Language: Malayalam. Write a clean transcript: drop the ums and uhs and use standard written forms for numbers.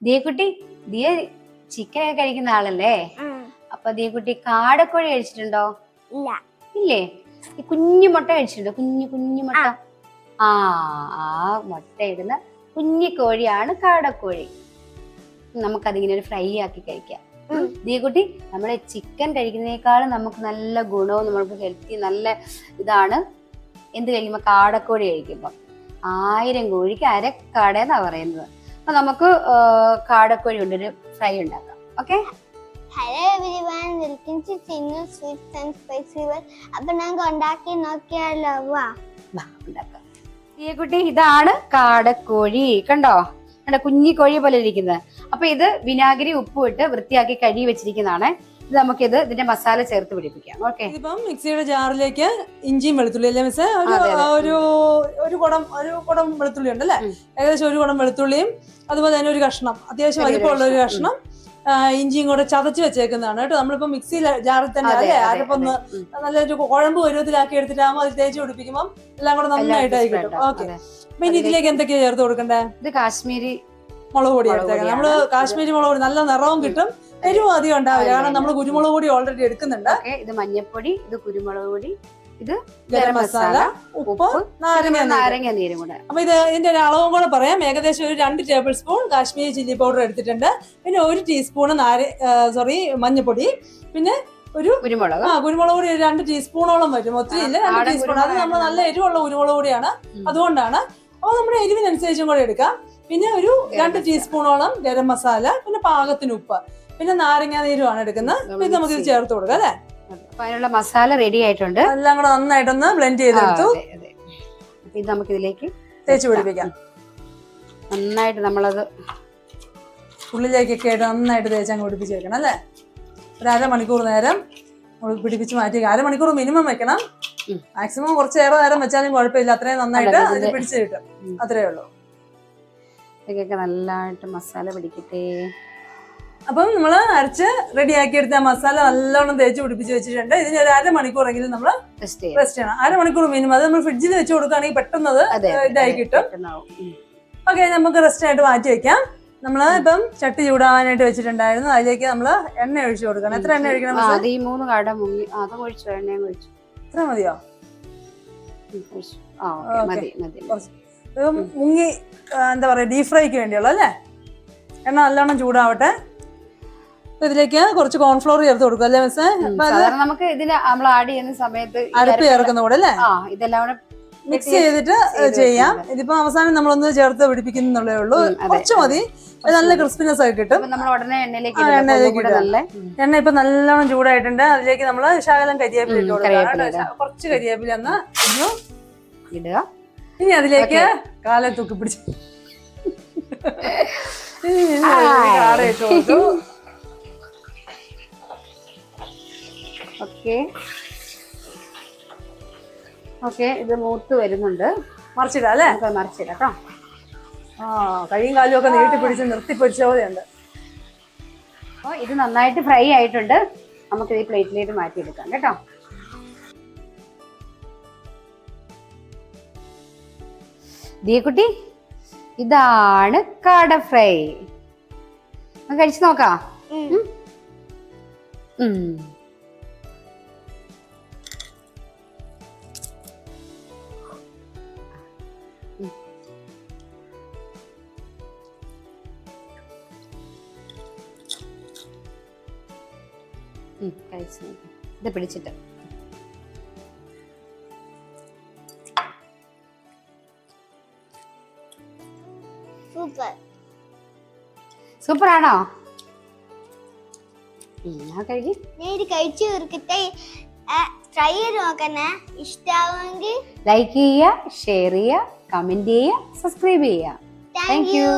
ദിയക്കുട്ടി, ദിയ ചിക്കൻ ഒക്കെ കഴിക്കുന്ന ആളല്ലേ? അപ്പൊ ദിയക്കുട്ടി കാടക്കോഴി കഴിച്ചിട്ടുണ്ടോ? ഇല്ലേ? ഈ കുഞ്ഞു മുട്ട കഴിച്ചിട്ടുണ്ടോ? കുഞ്ഞു മുട്ട. ആ ആ മുട്ട ഇടുന്ന കുഞ്ഞു കോഴിയാണ് കാടക്കോഴി. നമുക്കതിങ്ങനെ ഒരു ഫ്രൈ ആക്കി കഴിക്കാം. ദിയക്കുട്ടി, നമ്മളെ ചിക്കൻ കഴിക്കുന്നതിനേക്കാളും നമുക്ക് നല്ല ഗുണവും നമുക്ക് ഹെൽത്തി നല്ല ഇതാണ് എന്ത് കഴിക്കുമ്പോ കാടക്കോഴി കഴിക്കുമ്പോ. 1000 കോഴിക്ക് അരക്കാട എന്നാ പറയുന്നത്. അപ്പൊ നമുക്ക് കാടക്കോഴി കൊണ്ടൊരു ഫ്രൈ ഉണ്ടാക്കാം. Okay. Hello everyone, welcome to Chinnu sweets and spicy world. അപ്പൊ ഞങ്ങൾക്ക് ഉണ്ടാക്കി നോക്കിയാലോ? ഉണ്ടാക്കാം. ദിയക്കുട്ടി, ഇതാണ് കാടക്കോഴി. കണ്ടോ? കണ്ടോ കുഞ്ഞി കോഴി പോലെ ഇരിക്കുന്നത്. അപ്പൊ ഇത് വിനാഗിരി ഉപ്പും ഇട്ട് വൃത്തിയാക്കി കഴുകി വെച്ചിരിക്കുന്നതാണ്. ഇത് നമുക്കിത് ഇതിന്റെ മസാല ചേർത്ത് പിടിപ്പിക്കാം. ഓക്കെ. ഇപ്പം മിക്സിയുടെ ജാറിലേക്ക് ഇഞ്ചിയും വെളുത്തുള്ളി അല്ലേ മിസ്സേ? ഒരു കുടം വെളുത്തുള്ളി ഉണ്ടല്ലേ? ഏകദേശം ഒരു കുടം വെളുത്തുള്ളിയും അതുപോലെ തന്നെ ഒരു കഷ്ണം അത്യാവശ്യം വലിപ്പമുള്ള ഒരു കഷ്ണം ഇഞ്ചിയും കൂടെ ചതച്ച് വെച്ചേക്കുന്നതാണ് കേട്ടോ. നമ്മളിപ്പോ മിക്സി ജാറിൽ തന്നെ അല്ലേ അരപ്പൊന്ന് നല്ലൊരു കുഴമ്പ് പരുവത്തിലാക്കി എടുത്തിട്ടാകുമ്പോൾ അത് തേച്ച് പിടിപ്പിക്കുമ്പോൾ എല്ലാം കൂടെ നന്നായിട്ടായി കിട്ടും. ഓക്കെ. അപ്പൊ ഇനി ഇതിലേക്ക് എന്തൊക്കെയാ ചേർത്ത് കൊടുക്കണ്ടേ? ഇത് കാശ്മീരി മുളക് പൊടി എടുത്തേക്കാം. നമ്മള് കാശ്മീരി മുളക് പൊടി നല്ല നിറവും കിട്ടും, എരിവും അധികം ഉണ്ടാവില്ല, കാരണം നമ്മൾ കുരുമുളക് പൊടി ഓൾറെഡി എടുക്കുന്നുണ്ട്. ഇത് മഞ്ഞൾപ്പൊടി, ഇത് കുരുമുളക് പൊടി, ഇത് ഗരം മസാല, ഉപ്പ്, നാരങ്ങ നീരും കൂടെ. അപ്പൊ ഇതിന്റെ ഒരു അളവും കൂടെ പറയാം. ഏകദേശം ഒരു 2 table spoon Kashmiri chilli powder എടുത്തിട്ടുണ്ട്. പിന്നെ 1 ടീസ്പൂൺ മഞ്ഞൾപ്പൊടി, പിന്നെ ഒരു കുരുമുളക് പൊടി 2 ടീസ്പൂണോളം വരും. ഒത്തിരി ഇല്ല, 2 ടീസ്പൂൺ. അത് നമ്മൾ നല്ല എരിവുള്ള കുരുമുളക് പൊടിയാണ്, അതുകൊണ്ടാണ്. അപ്പൊ നമ്മുടെ എരിവിനനുസരിച്ചും കൂടെ എടുക്കാം. പിന്നെ ഒരു 2 ടീസ്പൂണോളം ഗരം മസാല, പിന്നെ പാകത്തിന് ഉപ്പ്, പിന്നെ നാരങ്ങ നീരുമാണ് എടുക്കുന്നത്. ഇത് നമുക്ക് ഇത് ചേർത്ത് കൊടുക്കാം അല്ലെ? അപ്പൊ അതിനുള്ള മസാല റെഡി ആയിട്ടുണ്ട്. എല്ലാം കൂടെ നന്നായിട്ടൊന്ന് ബ്ലെൻഡ് ചെയ്തെടുത്തു. ഇത് നമുക്ക് ഇതിലേക്ക് തേച്ച് പിടിപ്പിക്കാം. നന്നായിട്ട് നമ്മളത് ഉള്ളിലേക്കൊക്കെ ആയിട്ട് നന്നായിട്ട് തേച്ച് അങ്ങ് പിടിപ്പിച്ച് വെക്കണം അല്ലേ? ഒരു അരമണിക്കൂർ നേരം പിടിപ്പിച്ച് മാറ്റി. അരമണിക്കൂർ മിനിമം വെക്കണം. മാക്സിമം കുറച്ചേറെ നേരം വെച്ചാലും കുഴപ്പമില്ല, അത്രയും നന്നായിട്ട് അത് പിടിച്ച് കിട്ടും. അത്രേ ഉള്ളൂ. ഇതൊക്കെ നല്ലതായിട്ട് മസാല പിടിക്കട്ടെ. അപ്പം നമ്മൾ അരച്ച് റെഡിയാക്കി എടുത്ത മസാല നല്ലോണം തേച്ച് പിടിപ്പിച്ച് വെച്ചിട്ടുണ്ട്. ഇതിന് ഒരു അരമണിക്കൂറെങ്കിലും നമ്മൾ റെസ്റ്റ് ചെയ്യണം. അരമണിക്കൂർ മിനിമം. അത് നമ്മൾ ഫ്രിഡ്ജിൽ വെച്ച് കൊടുക്കുകയാണെങ്കിൽ പെട്ടെന്ന് ഇതായി കിട്ടും. ഓക്കെ, നമുക്ക് റെസ്റ്റ് ആയിട്ട് മാറ്റി വെക്കാം. നമ്മള് ഇപ്പം ചട്ടി ചൂടാവാനായിട്ട് വെച്ചിട്ടുണ്ടായിരുന്നു. അതിലേക്ക് നമ്മള് എണ്ണ ഒഴിച്ചു കൊടുക്കണം. എത്ര എണ്ണ ഒഴിക്കണം? 3 കാട മുങ്ങി ഒഴിച്ചു. എണ്ണയും ഒഴിച്ചു. ഇത്ര മതിയോ? മുങ്ങി എന്താ പറയാ, ഡീപ് ഫ്രൈക്ക് വേണ്ടിയുള്ള അല്ലേ? എണ്ണ നല്ലോണം ചൂടാവട്ടെ. ഇതിലേക്ക് കുറച്ച് കോൺഫ്ലോർ ചേർത്ത് കൊടുക്കും അല്ലേ മിസ്സേ? നമുക്ക് ഇതിന് നമ്മൾ ആഡ് ചെയ്യുന്ന സമയത്ത് അരപ്പ് ചേർക്കുന്ന കൂടെ അല്ലേ? ഇതെല്ലാം കൂടെ മിക്സ് ചെയ്തിട്ട് ചെയ്യാം. ഇതിപ്പോ അവസാനം നമ്മളൊന്ന് ചേർത്ത് പിടിപ്പിക്കുന്നുള്ളേ ഉള്ളൂ. കുറച്ച് മതി, നല്ല ക്രിസ്പിനെസ് ഒക്കെ കിട്ടും. എണ്ണ ഇപ്പൊ നല്ലോണം ചൂടായിട്ടുണ്ട്. അതിലേക്ക് നമ്മള് ശകലം കരിവേപ്പില ഇട്ട് കൊടുക്കാം. കുറച്ച് കരിവേപ്പില ഒന്ന് ഇടുക. ഇനി അതിലേക്ക് കാലെ തൂക്കി പിടിച്ച് ഇട്ട് കൊടുത്തു. ഓക്കെ, ഇത് മൂത്ത് വരുന്നുണ്ട്. മറിച്ചിടാം അല്ലേ? മറിച്ചിടാം കേട്ടോ. കൈയും കാലും ഒക്കെ നീട്ടി പിടിച്ച് നിർത്തി പൊരിച്ച പോലെയുണ്ട്. അപ്പോൾ ഇത് നന്നായിട്ട് ഫ്രൈ ആയിട്ടുണ്ട്. നമുക്ക് ഈ പ്ലേറ്റിലേക്ക് മാറ്റിയെടുക്കാം കേട്ടോ. ദിയക്കുട്ടി, ഇതാണ് കാട ഫ്രൈ. കഴിച്ചു നോക്കാം. കഴിച്ചു നോക്കാം. ഇത് പിടിച്ചിട്ട് സൂപ്പർ ആണോ? കഴിച്ചു തീർക്കട്ടെ. ട്രൈ ചെയ്ത് നോക്കണേ. ഇഷ്ടാവുമെങ്കിൽ ലൈക്ക് ചെയ്യുക, ഷെയർ ചെയ്യുക, കമന്റ് ചെയ്യുക, സബ്സ്ക്രൈബ് ചെയ്യുക. Thank you.